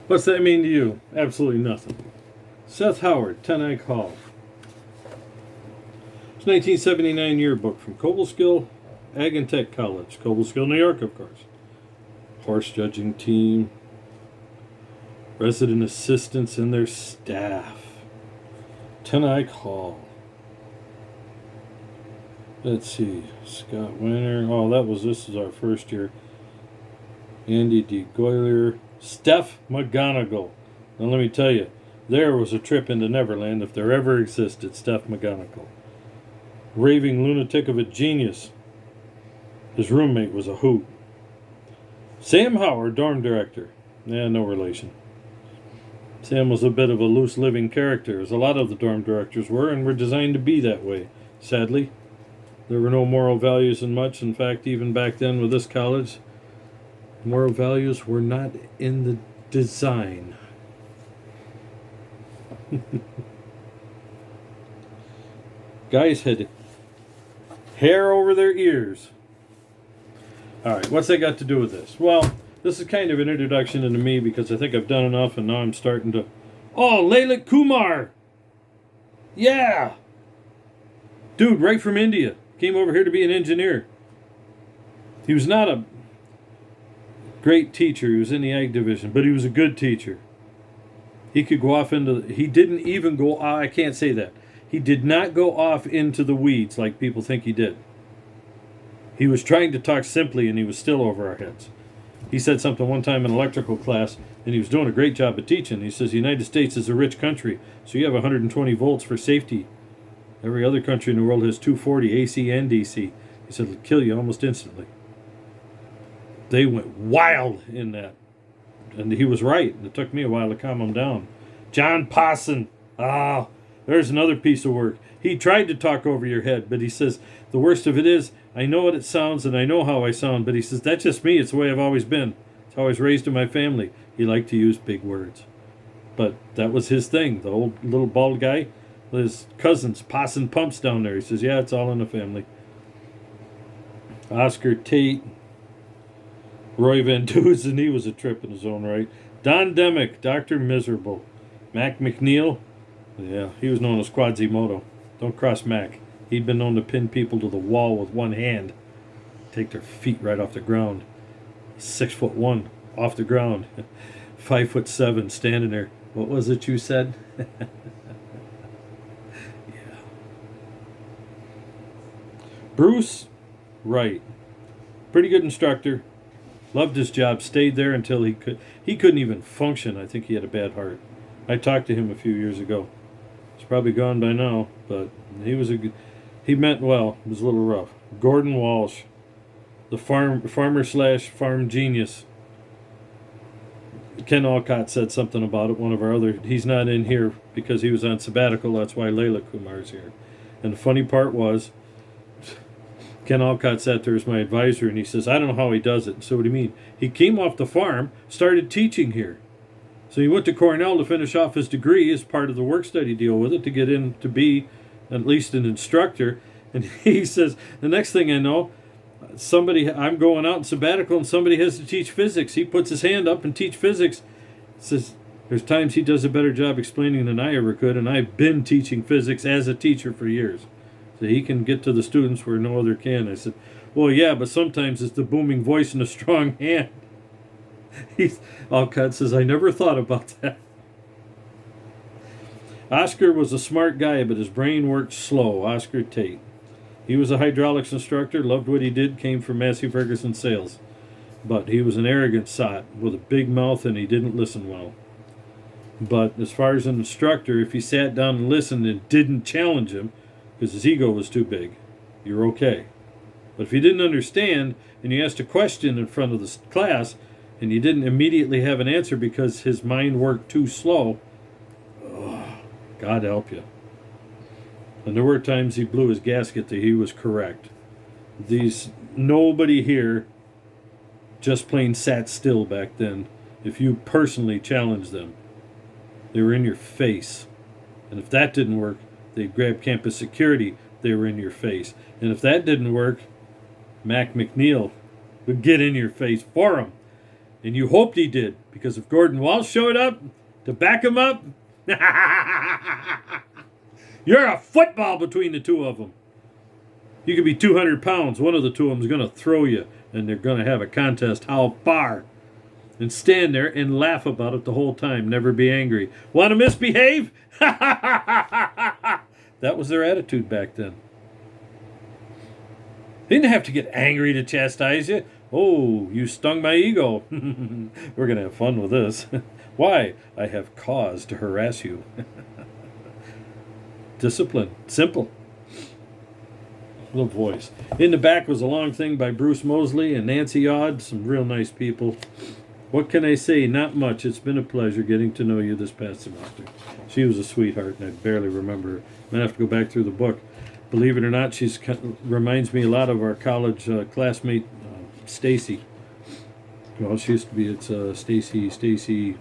What's that mean to you? Absolutely nothing. Seth Howard, Ten Eyck Hall. It's 1979 yearbook from Cobleskill Ag and Tech College, Cobleskill, New York, of course. Horse judging team, resident assistants and their staff. Ten Eyck Hall. Let's see, Scott Winter. Oh, this is our first year. Andy D. Goyler. Steph McGonigal. Now let me tell you, there was a trip into Neverland if there ever existed. Steph McGonigal. Raving lunatic of a genius. His roommate was a hoot. Sam Howard, dorm director. Yeah, no relation. Sam was a bit of a loose living character, as a lot of the dorm directors were, and were designed to be that way. Sadly, there were no moral values in much. In fact, even back then with this college, moral values were not in the design. Guys had hair over their ears. Alright, what's that got to do with this? Well, this is kind of an introduction into me because I think I've done enough and now I'm starting to... Oh, Lailit Kumar! Yeah! Dude, right from India. Came over here to be an engineer. He was not a great teacher. He was in the ag division, but he was a good teacher. He could go off into... He didn't even go... I can't say that. He did not go off into the weeds like people think he did. He was trying to talk simply, and he was still over our heads. He said something one time in electrical class, and he was doing a great job of teaching. He says, the United States is a rich country, so you have 120 volts for safety. Every other country in the world has 240 AC and DC. He said, it'll kill you almost instantly. They went wild in that. And he was right. It took me a while to calm him down. John Posson. There's another piece of work. He tried to talk over your head, but he says, the worst of it is, I know what it sounds and I know how I sound, but he says, that's just me. It's the way I've always been. It's how I was raised in my family. He liked to use big words. But that was his thing. The old little bald guy, his cousins, Posson Pumps down there. He says, yeah, it's all in the family. Oscar Tate. Roy Van Dusen, he was a trip in his own right. Don Demick, Dr. Miserable. Mac McNeil, yeah, he was known as Quasimodo. Don't cross Mac. He'd been known to pin people to the wall with one hand. Take their feet right off the ground. 6'1", off the ground. 5'7", standing there. What was it you said? Yeah. Bruce Wright. Pretty good instructor. Loved his job. Stayed there until he couldn't even function. I think he had a bad heart. I talked to him a few years ago. He's probably gone by now, but he meant well. It was a little rough. Gordon Walsh, the farmer/farm genius. Ken Alcott said something about it. One of our other, he's not in here because he was on sabbatical. That's why Lailit Kumar's here. And the funny part was, Ken Alcott sat there as my advisor, and he says, I don't know how he does it. So what do you mean? He came off the farm, started teaching here. So he went to Cornell to finish off his degree as part of the work-study deal with it to get in to be at least an instructor. And he says, the next thing I know, I'm going out in sabbatical and somebody has to teach physics. He puts his hand up and teach physics. Says, there's times he does a better job explaining than I ever could, and I've been teaching physics as a teacher for years. So he can get to the students where no other can. I said, well, yeah, but sometimes it's the booming voice and a strong hand. Alcott says, I never thought about that. Oscar was a smart guy, but his brain worked slow. Oscar Tate. He was a hydraulics instructor, loved what he did, came from Massey Ferguson sales. But he was an arrogant sot with a big mouth, and he didn't listen well. But as far as an instructor, if he sat down and listened and didn't challenge him, because his ego was too big, you're okay. But if you didn't understand, and you asked a question in front of the class, and you didn't immediately have an answer because his mind worked too slow, God help you. And there were times he blew his gasket that he was correct. Nobody here just plain sat still back then if you personally challenged them. They were in your face. And if that didn't work, they'd grab campus security. They were in your face. And if that didn't work, Mac McNeil would get in your face for them. And you hoped he did, because if Gordon Walsh showed up to back him up, you're a football between the two of them. You could be 200 pounds. One of the two of them is going to throw you, and they're going to have a contest how far. And stand there and laugh about it the whole time. Never be angry. Want to misbehave? That was their attitude back then. They didn't have to get angry to chastise you. Oh, you stung my ego. We're going to have fun with this. Why? I have cause to harass you. Discipline. Simple. The voice. In the back was a long thing by Bruce Mosley and Nancy Odd. Some real nice people. What can I say? Not much. It's been a pleasure getting to know you this past semester. She was a sweetheart, and I barely remember her. I'm going to have to go back through the book. Believe it or not, she reminds me a lot of our college classmate, Stacy. Well, she used to be, it's Stacy.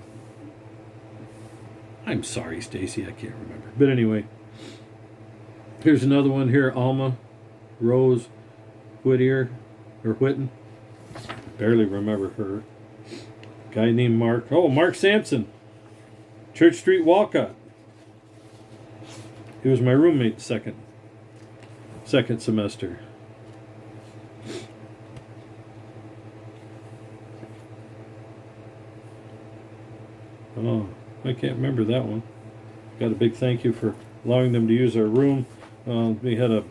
I'm sorry, Stacy, I can't remember. But anyway, here's another one here, Alma Rose Whittier, or Whitten. Barely remember her. Guy named Mark. Oh, Mark Sampson. Church Street Walcott. He was my roommate second semester. Oh, I can't remember that one. Got a big thank you for allowing them to use our room. We had a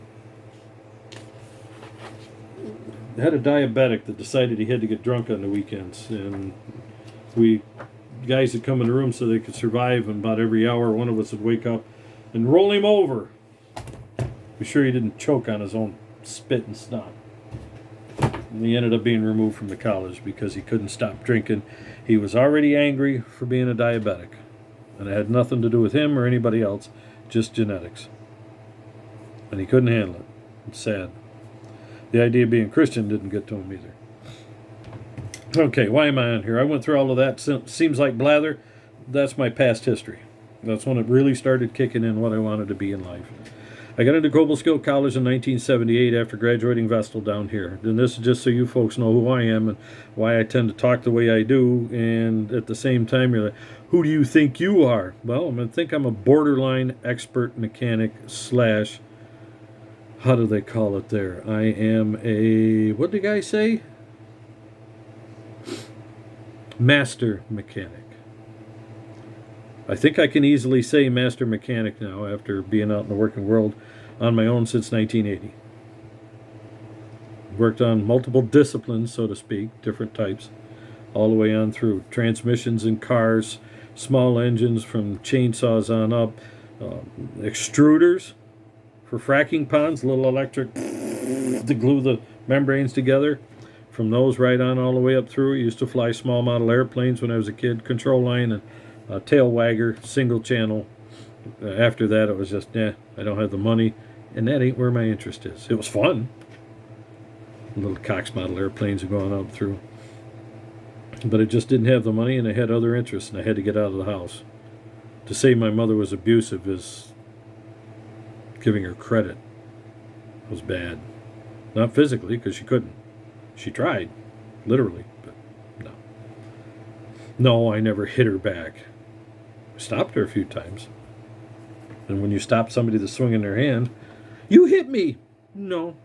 diabetic that decided he had to get drunk on the weekends, and guys would come in the room so they could survive, and about every hour one of us would wake up and roll him over. Be sure he didn't choke on his own spit and snot. And he ended up being removed from the college because he couldn't stop drinking. He was already angry for being a diabetic, and it had nothing to do with him or anybody else, just genetics. And he couldn't handle it. It's sad. The idea of being Christian didn't get to him either. Okay, why am I on here? I went through all of that. Seems like blather. That's my past history. That's when it really started kicking in what I wanted to be in life. I got into Cobleskill College in 1978 after graduating Vestal down here. And this is just so you folks know who I am and why I tend to talk the way I do. And at the same time, you're like, who do you think you are? Well, I think I'm a borderline expert mechanic / how do they call it there? I am a, what did the guy say? Master mechanic. I think I can easily say master mechanic now after being out in the working world on my own since 1980. Worked on multiple disciplines, so to speak, different types, all the way on through transmissions in cars, small engines from chainsaws on up, extruders for fracking ponds, little electric to glue the membranes together. From those right on all the way up through. I used to fly small model airplanes when I was a kid, control line and tail wagger, single channel. After that, it was just, I don't have the money, and that ain't where my interest is. It was fun. Little Cox model airplanes are going up through. But I just didn't have the money, and I had other interests, and I had to get out of the house. To say my mother was abusive is giving her credit. It was bad. Not physically, because she couldn't. She tried, literally, but no. No, I never hit her back. I stopped her a few times. And when you stop somebody that's swinging their hand, you hit me. No,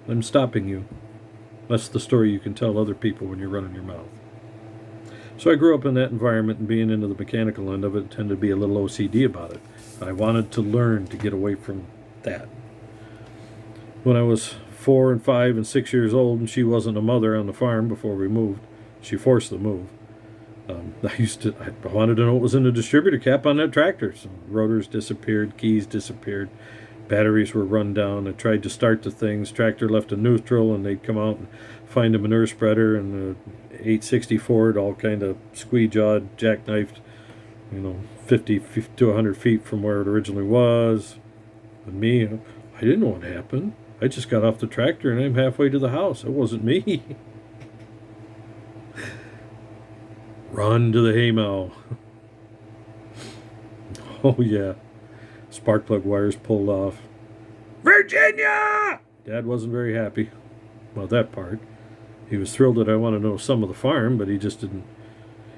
I'm stopping you. That's the story you can tell other people when you're running your mouth. So I grew up in that environment, and being into the mechanical end of it, tended to be a little OCD about it. I wanted to learn to get away from that. When I was 4 and 5 and 6 years old, and she wasn't a mother on the farm before we moved. She forced the move. I wanted to know what was in the distributor cap on that tractor. So rotors disappeared, keys disappeared, batteries were run down. I tried to start the things. Tractor left a neutral, and they'd come out and find a manure spreader, and the 860 Ford, all kind of squee-jawed, jackknifed, 50 to 100 feet from where it originally was. And me, I didn't know what happened. I just got off the tractor and I'm halfway to the house. It wasn't me. Run to the haymow. Oh, yeah. Spark plug wires pulled off. Virginia! Dad wasn't very happy about that part. He was thrilled that I want to know some of the farm, but he just didn't.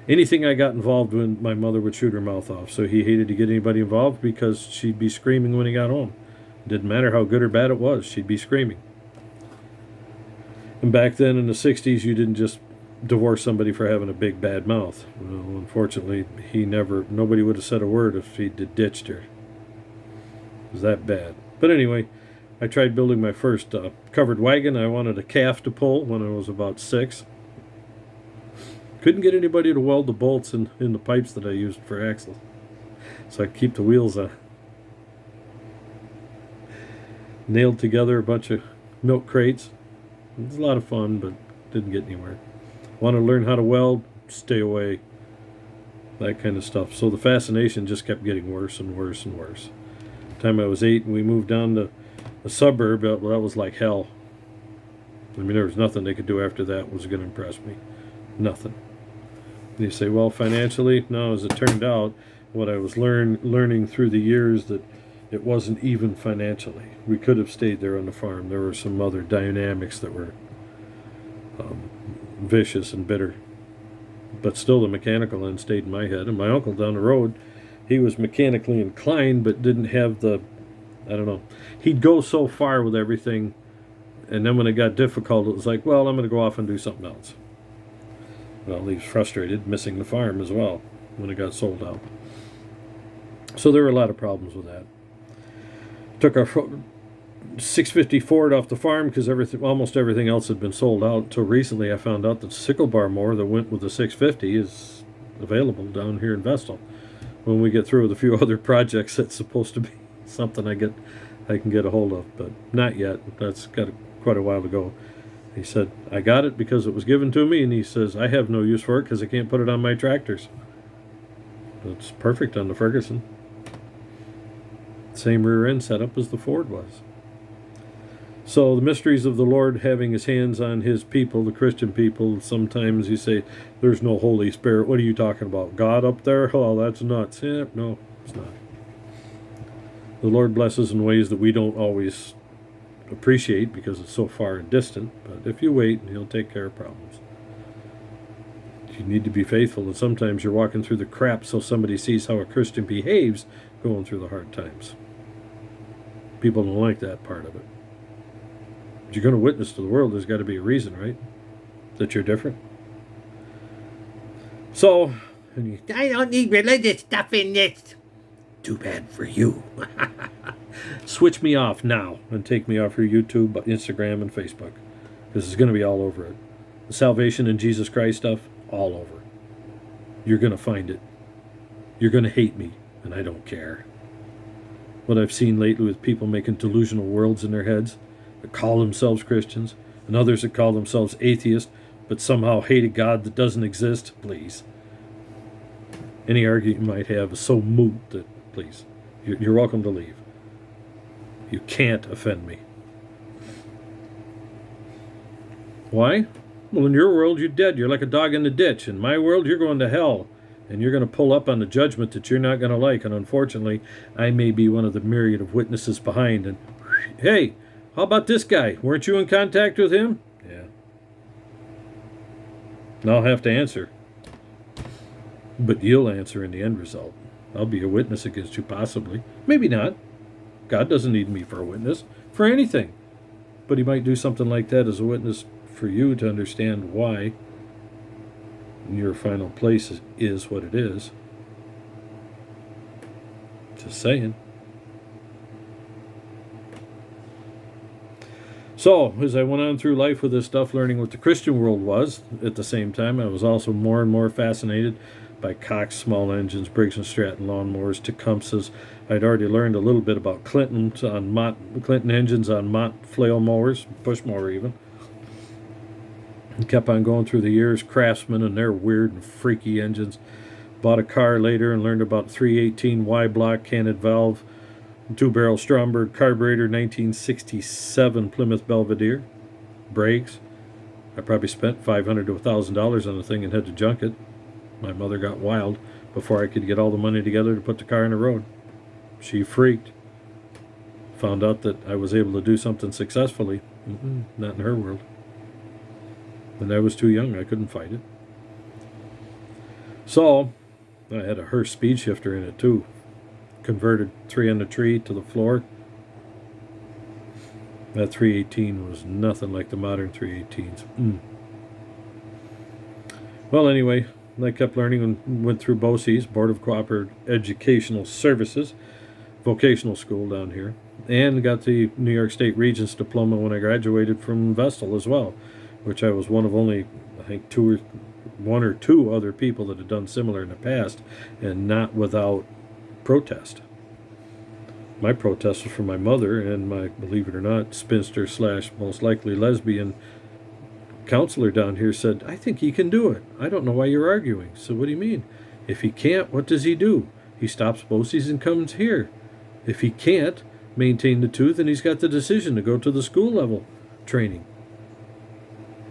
Anything I got involved in, my mother would shoot her mouth off. So he hated to get anybody involved because she'd be screaming when he got home. Didn't matter how good or bad it was, she'd be screaming. And back then in the 60s, you didn't just divorce somebody for having a big bad mouth. Well, unfortunately, nobody would have said a word if he'd ditched her. It was that bad. But anyway, I tried building my first covered wagon. I wanted a calf to pull when I was about 6. Couldn't get anybody to weld the bolts in the pipes that I used for axles, so I could keep the wheels nailed together a bunch of milk crates. It was a lot of fun, but didn't get anywhere. Want to learn how to weld? Stay away. That kind of stuff. So the fascination just kept getting worse and worse and worse. The time I was 8 and we moved down to a suburb, that was like hell. I mean, there was nothing they could do after that was going to impress me. Nothing. And you say, well, financially? No, as it turned out, what I was learning through the years, that it wasn't even financially. We could have stayed there on the farm. There were some other dynamics that were vicious and bitter. But still, the mechanical end stayed in my head. And my uncle down the road, he was mechanically inclined, but didn't have the, I don't know. He'd go so far with everything, and then when it got difficult, it was like, well, I'm going to go off and do something else. Well, he was frustrated, missing the farm as well when it got sold out. So there were a lot of problems with that. Took our 650 Ford off the farm because almost everything else had been sold out. Until recently, I found out that the sickle bar mower that went with the 650 is available down here in Vestal. When we get through with a few other projects, that's supposed to be something I can get a hold of, but not yet. That's got quite a while to go. He said, I got it because it was given to me, and he says, I have no use for it because I can't put it on my tractors. It's perfect on the Ferguson. Same rear end setup as the Ford was. So the mysteries of the Lord having his hands on his people, the Christian people, sometimes you say, there's no Holy Spirit. What are you talking about? God up there? Oh, that's nuts. Yeah, no, it's not. The Lord blesses in ways that we don't always appreciate because it's so far and distant, but if you wait, he'll take care of problems. You need to be faithful, and sometimes you're walking through the crap so somebody sees how a Christian behaves going through the hard times. People don't like that part of it. If you're going to witness to the world, there's got to be a reason, right? That you're different. So, I don't need religious stuff in this. Too bad for you. switch me off now and take me off your YouTube, Instagram, and Facebook. This is going to be all over it. The salvation in Jesus Christ stuff, all over. You're going to find it. You're going to hate me, and I don't care. What I've seen lately with people making delusional worlds in their heads that call themselves Christians, and others that call themselves atheists, but somehow hate a God that doesn't exist, please. Any argument you might have is so moot that, please, you're welcome to leave. You can't offend me. Why? Well, in your world, you're dead. You're like a dog in the ditch. In my world, you're going to hell. And you're going to pull up on the judgment that you're not going to like. And unfortunately, I may be one of the myriad of witnesses behind. And, hey, how about this guy? Weren't you in contact with him? Yeah. And I'll have to answer. But you'll answer in the end result. I'll be a witness against you, possibly. Maybe not. God doesn't need me for a witness for anything. But he might do something like that as a witness for you to understand why your final place is what it is. Just saying. So, as I went on through life with this stuff, learning what the Christian world was, at the same time, I was also more and more fascinated by Cox small engines, Briggs & Stratton lawnmowers, Tecumsehs. I'd already learned a little bit about Clinton engines on Mott flail mowers, push mower even. And kept on going through the years, Craftsman and their weird and freaky engines. Bought a car later and learned about 318 Y-block canted valve, two-barrel Stromberg carburetor, 1967 Plymouth Belvedere, brakes. I probably spent $500 to $1,000 on the thing and had to junk it. My mother got wild before I could get all the money together to put the car on the road. She freaked. Found out that I was able to do something successfully. Not in her world. And I was too young. I couldn't fight it. So I had a Hearst speed shifter in it too. Converted 3 on the tree to the floor. That 318 was nothing like the modern 318s. Well, anyway, I kept learning and went through BOCES, Board of Cooperative Educational Services, vocational school down here, and got the New York State Regents diploma when I graduated from Vestal as well, which I was one of only, I think, one or two other people that had done similar in the past, and not without protest. My protest was from my mother and my, believe it or not, spinster / most likely lesbian counselor down here said, I think he can do it. I don't know why you're arguing. So what do you mean? If he can't, what does he do? He stops BOCES and comes here. If he can't maintain the tooth, then he's got the decision to go to the school level training.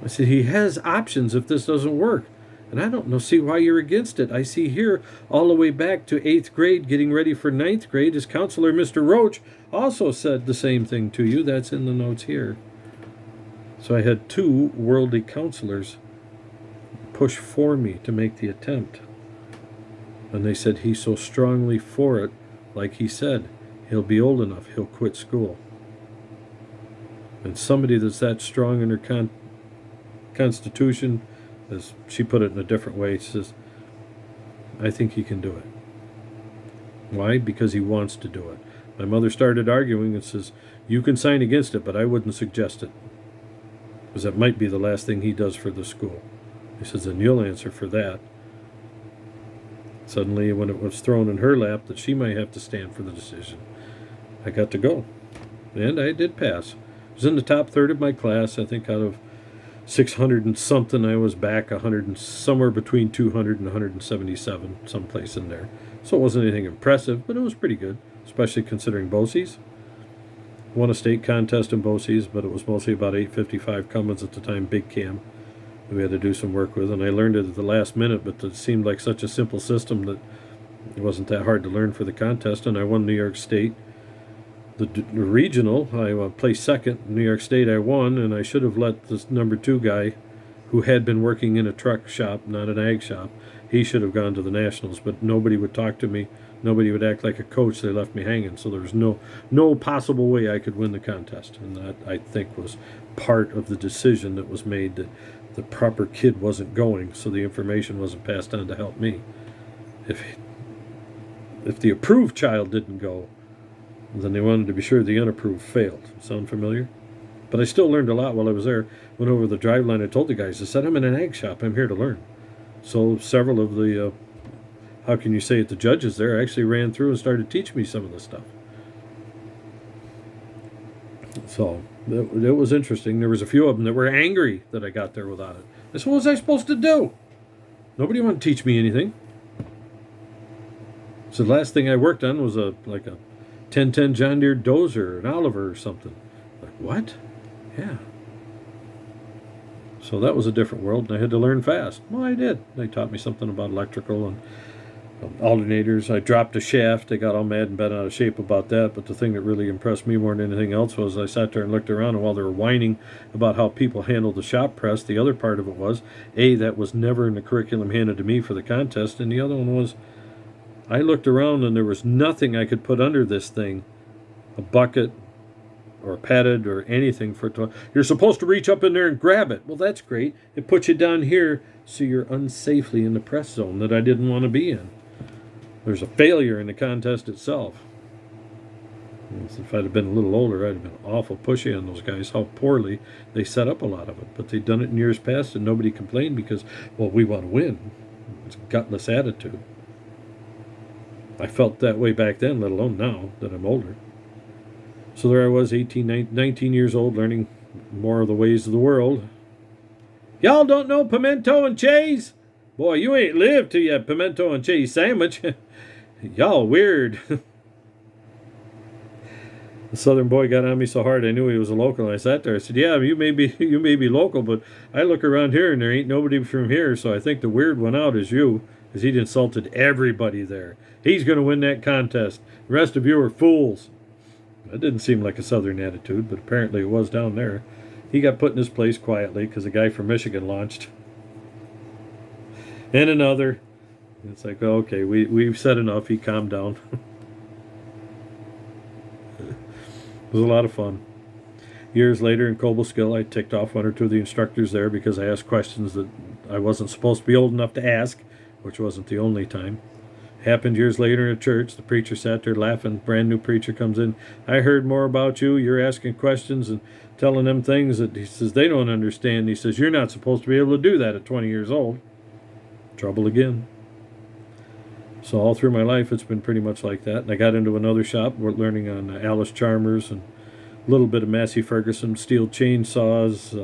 I said, he has options if this doesn't work. And I don't see why you're against it. I see here all the way back to 8th grade, getting ready for 9th grade, his counselor, Mr. Roach, also said the same thing to you. That's in the notes here. So I had 2 worldly counselors push for me to make the attempt. And they said he's so strongly for it, like he said, he'll be old enough, he'll quit school. And somebody that's that strong in her constitution, as she put it in a different way, says, I think he can do it. Why? Because he wants to do it. My mother started arguing and says, you can sign against it, but I wouldn't suggest it, because that might be the last thing he does for the school. He says, and you'll answer for that. Suddenly, when it was thrown in her lap that she might have to stand for the decision, I got to go. And I did pass. I was in the top third of my class. I think out of 600 and something, I was back 100 and somewhere between 200 and 177, someplace in there. So it wasn't anything impressive, but it was pretty good, especially considering BOCES. Won a state contest in BOCES, but it was mostly about 855 Cummins at the time, big cam, that we had to do some work with. And I learned it at the last minute, but it seemed like such a simple system that it wasn't that hard to learn for the contest. And I won New York State. The regional, I placed second. New York State, I won, and I should have let this number 2 guy, who had been working in a truck shop, not an ag shop, he should have gone to the nationals, but nobody would talk to me. Nobody would act like a coach. They left me hanging, so there was no possible way I could win the contest. And that, I think, was part of the decision that was made, that the proper kid wasn't going, so the information wasn't passed on to help me. If the approved child didn't go, then they wanted to be sure the unapproved failed. Sound familiar? But I still learned a lot while I was there. Went over the drive line. I told the guys, I said, I'm in an ag shop. I'm here to learn. So several of the, how can you say it, the judges there actually ran through and started teaching me some of this stuff. So it was interesting. There was a few of them that were angry that I got there without it. I said, what was I supposed to do? Nobody wanted to teach me anything. So the last thing I worked on was like a 1010 John Deere dozer, an Oliver or something. Like, what? Yeah. So that was a different world, and I had to learn fast. Well, I did. They taught me something about electrical and alternators. I dropped a shaft. They got all mad and bent out of shape about that, but the thing that really impressed me more than anything else was I sat there and looked around, and while they were whining about how people handled the shop press, the other part of it was, that was never in the curriculum handed to me for the contest, and the other one was, I looked around and there was nothing I could put under this thing, a bucket or padded or anything for it to. You're supposed to reach up in there and grab it. Well, that's great. It puts you down here so you're unsafely in the press zone that I didn't want to be in. There's a failure in the contest itself. If I'd have been a little older, I'd have been awful pushy on those guys, how poorly they set up a lot of it. But they'd done it in years past and nobody complained because, well, we want to win. It's a gutless attitude. I felt that way back then, let alone now that I'm older. So there I was, 19 years old, learning more of the ways of the world. Y'all don't know pimento and cheese? Boy, you ain't lived till you have pimento and cheese sandwich. Y'all weird. The southern boy got on me so hard I knew he was a local. And I sat there. I said, yeah, you may be local, but I look around here and there ain't nobody from here, so I think the weird one out is you, because he'd insulted everybody there. He's going to win that contest. The rest of you are fools. That didn't seem like a southern attitude, but apparently it was down there. He got put in his place quietly because a guy from Michigan launched. And another. It's like, oh, okay, we've said enough. He calmed down. It was a lot of fun. Years later in Cobleskill, I ticked off one or two of the instructors there because I asked questions that I wasn't supposed to be old enough to ask, which wasn't the only time. Happened years later in a church. The preacher sat there laughing. Brand new preacher comes in. I heard more about you. You're asking questions and telling them things that he says they don't understand. He says, you're not supposed to be able to do that at 20 years old. Trouble again. So all through my life, it's been pretty much like that. And I got into another shop. We're learning on Alice Chalmers and a little bit of Massey Ferguson, steel chainsaws,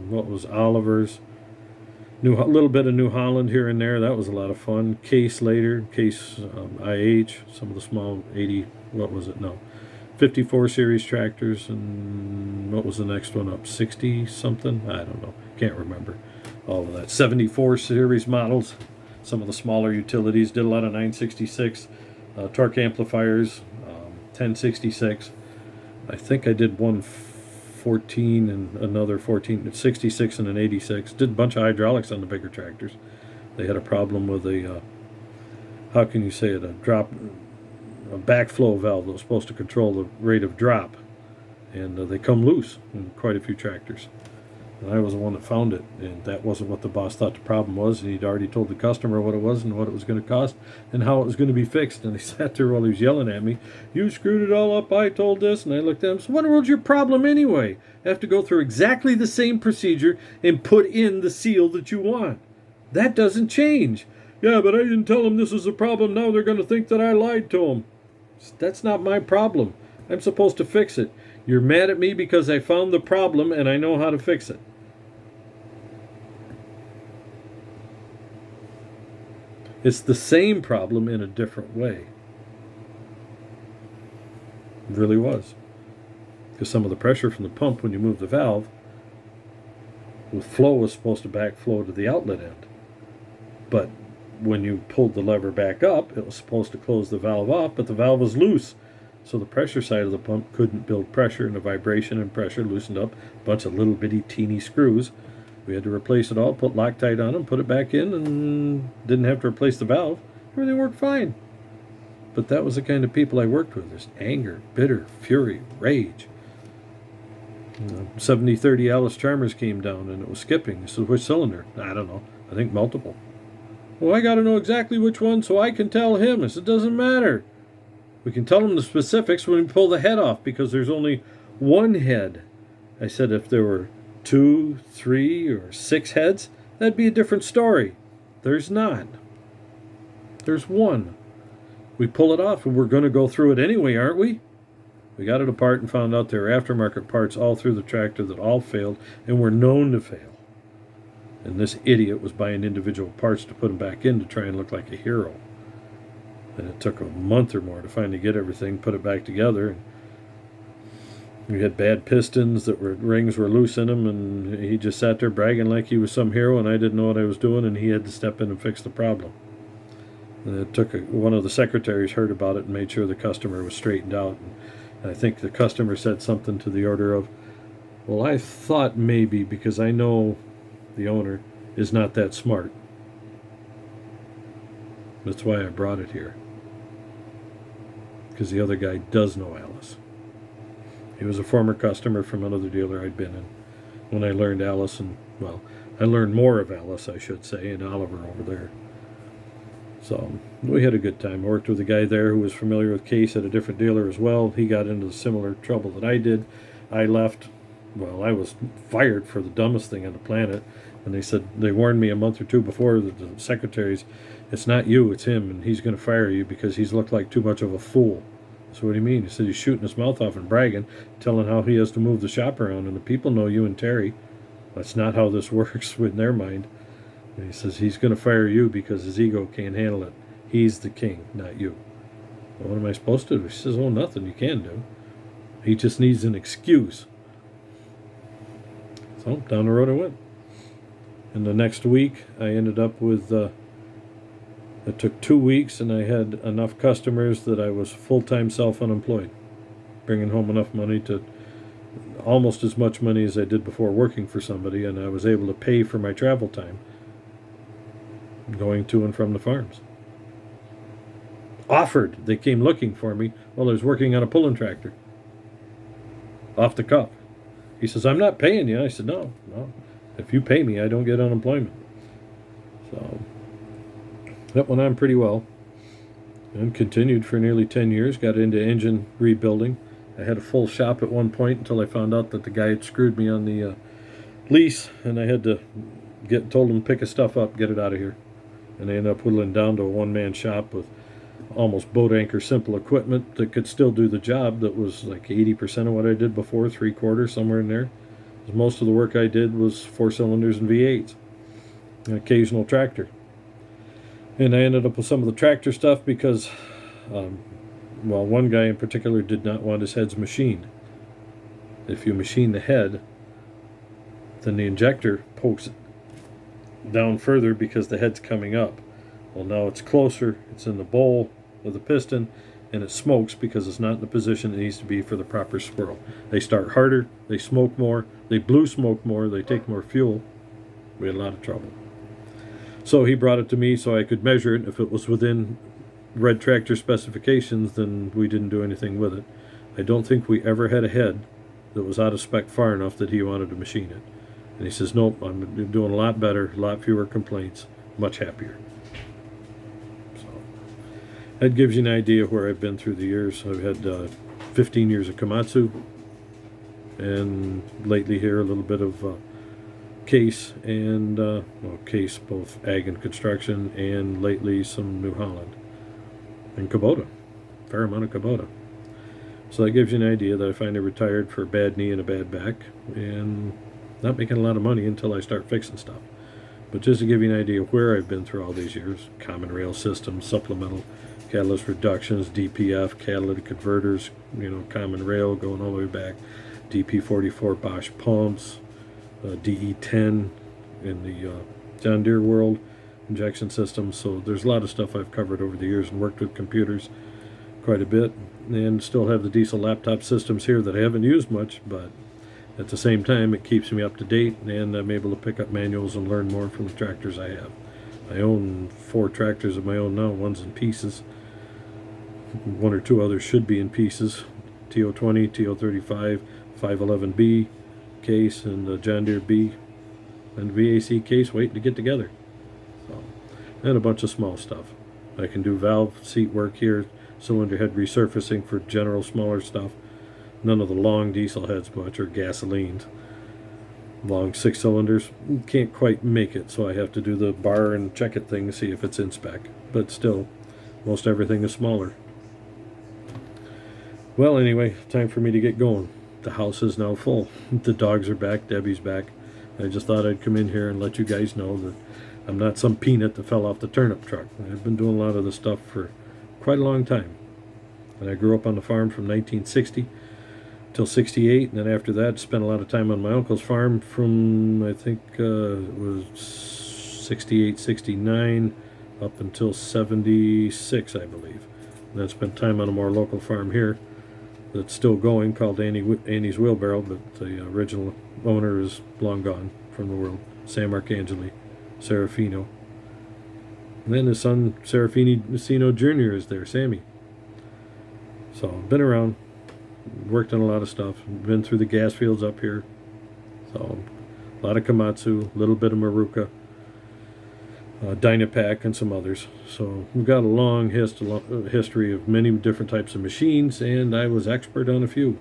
what was Oliver's. Little bit of New Holland here and there. That was a lot of fun. Case later, Case IH, some of the small 80, 54 series tractors, and what was the next one up? 60 something? I don't know. Can't remember all of that. 74 series models. Some of the smaller utilities. Did a lot of 966 torque amplifiers, 1066. I think I did one 14 and another 14, 66 and an 86. Did a bunch of hydraulics on the bigger tractors. They had a problem with a, how can you say it, a backflow valve that was supposed to control the rate of drop. And they come loose in quite a few tractors. And I was the one that found it, and that wasn't what the boss thought the problem was, and he'd already told the customer what it was and what it was going to cost and how it was going to be fixed. And he sat there while he was yelling at me, you screwed it all up, I told this. And I looked at him, so what in the world's your problem anyway? I have to go through exactly the same procedure and put in the seal that you want. That doesn't change. Yeah, but I didn't tell them this is a problem. Now they're going to think that I lied to them. That's not my problem. I'm supposed to fix it. You're mad at me because I found the problem and I know how to fix it. It's the same problem in a different way. It really was. Because some of the pressure from the pump when you move the valve, the flow was supposed to backflow to the outlet end. But when you pulled the lever back up, it was supposed to close the valve off, but the valve was loose. So the pressure side of the pump couldn't build pressure, and the vibration and pressure loosened up a bunch of little bitty teeny screws. We had to replace it all, put Loctite on them, put it back in, and didn't have to replace the valve. Everything worked fine. But that was the kind of people I worked with. There's anger, bitter, fury, rage. 7030 Alice Chalmers came down, and it was skipping. I said, which cylinder? I don't know. I think multiple. Well, I got to know exactly which one so I can tell him. I said, it doesn't matter. We can tell him the specifics when we pull the head off, because there's only one head. I said, if there were 2, 3, or 6 heads, that'd be a different story. There's not. There's one. We pull it off, and we're going to go through it anyway, aren't we? We got it apart and found out there were aftermarket parts all through the tractor that all failed and were known to fail. And this idiot was buying individual parts to put them back in to try and look like a hero. And it took a month or more to finally get everything, put it back together. We had bad pistons rings were loose in them, and he just sat there bragging like he was some hero, and I didn't know what I was doing, and he had to step in and fix the problem. And it took one of the secretaries heard about it and made sure the customer was straightened out. And I think the customer said something to the order of, well, I thought maybe, because I know the owner is not that smart. That's why I brought it here. Because the other guy does know Alice. He was a former customer from another dealer I'd been in. When I learned Alice, I learned more of Alice, I should say, and Oliver over there. So we had a good time. I worked with a guy there who was familiar with Case at a different dealer as well. He got into the similar trouble that I did. I left. Well, I was fired for the dumbest thing on the planet. And they warned me a month or two before, the secretaries, it's not you, it's him, and he's going to fire you because he's looked like too much of a fool. So what do you mean? He said he's shooting his mouth off and bragging, telling how he has to move the shop around, and the people know you and Terry. That's not how this works in their mind. And he says he's going to fire you because his ego can't handle it. He's the king, not you. Well, what am I supposed to do? He says, oh, nothing you can do. He just needs an excuse. So down the road I went. And the next week I ended up with, it took 2 weeks, and I had enough customers that I was full-time self-unemployed, bringing home enough money to almost as much money as I did before working for somebody, and I was able to pay for my travel time going to and from the farms. Offered. They came looking for me while I was working on a pulling tractor. Off the cuff. He says, I'm not paying you. I said, no. If you pay me, I don't get unemployment. So that went on pretty well. And continued for nearly 10 years. Got into engine rebuilding. I had a full shop at one point until I found out that the guy had screwed me on the lease, and I had to told him to pick his stuff up, get it out of here. And I ended up whittling down to a one-man shop with almost boat anchor simple equipment that could still do the job. That was like 80% of what I did before, 3/4, somewhere in there. Most of the work I did was 4 cylinders and V8s, an occasional tractor. And I ended up with some of the tractor stuff because, one guy in particular did not want his heads machined. If you machine the head, then the injector pokes down further because the head's coming up. Well, now it's closer, it's in the bowl of the piston, and it smokes because it's not in the position it needs to be for the proper swirl. They start harder, they smoke more, they blue smoke more, they take more fuel. We had a lot of trouble. So he brought it to me so I could measure it. If it was within red tractor specifications, then we didn't do anything with it. I don't think we ever had a head that was out of spec far enough that he wanted to machine it. And he says, nope, I'm doing a lot better, a lot fewer complaints, much happier. So that gives you an idea where I've been through the years. I've had 15 years of Komatsu, and lately here a little bit of case and case, both ag and construction, and lately some New Holland and Kubota, fair amount of Kubota. So that gives you an idea that I finally retired for a bad knee and a bad back, and not making a lot of money until I start fixing stuff. But just to give you an idea of where I've been through all these years: common rail systems, supplemental catalyst reductions, DPF, catalytic converters, common rail going all the way back, DP44 Bosch pumps, DE10 in the John Deere world, injection systems. So there's a lot of stuff I've covered over the years and worked with computers quite a bit, and still have the diesel laptop systems here that I haven't used much, but at the same time it keeps me up to date, and I'm able to pick up manuals and learn more from the tractors I have. I own 4 tractors of my own now. One's in pieces, 1 or 2 others should be in pieces: TO20, TO35, 511B case, and John Deere B and VAC case waiting to get together. So, and a bunch of small stuff. I can do valve seat work here, cylinder head resurfacing for general smaller stuff. None of the long diesel heads much, or gasolines. Long 6 cylinders, can't quite make it, so I have to do the bar and check it thing to see if it's in spec. But still, most everything is smaller. Well, anyway, time for me to get going. The house is now full. The dogs are back, Debbie's back. I just thought I'd come in here and let you guys know that I'm not some peanut that fell off the turnip truck. I've been doing a lot of this stuff for quite a long time. And I grew up on the farm from 1960 till 68, and then after that spent a lot of time on my uncle's farm from, I think, it was 68, 69 up until 76, I believe. And then spent time on a more local farm here that's still going, called Annie's Wheelbarrow, but the original owner is long gone from the world, Sam Arcangeli Serafino. And then his son Serafino Jr. is there, Sammy. So been around, worked on a lot of stuff, been through the gas fields up here. So a lot of Komatsu, a little bit of Maruka, Dynapack, and some others. So we've got a long history of many different types of machines, and I was expert on a few,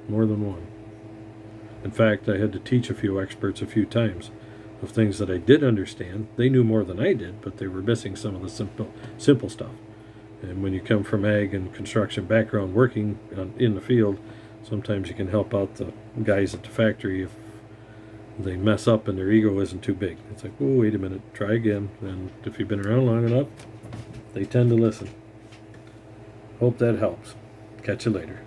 more than one. In fact, I had to teach a few experts a few times of things that I did understand. They knew more than I did, but they were missing some of the simple stuff. And when you come from ag and construction background, working in the field, sometimes you can help out the guys at the factory if they mess up and their ego isn't too big. It's like, oh, wait a minute, try again. And if you've been around long enough, they tend to listen. Hope that helps. Catch you later.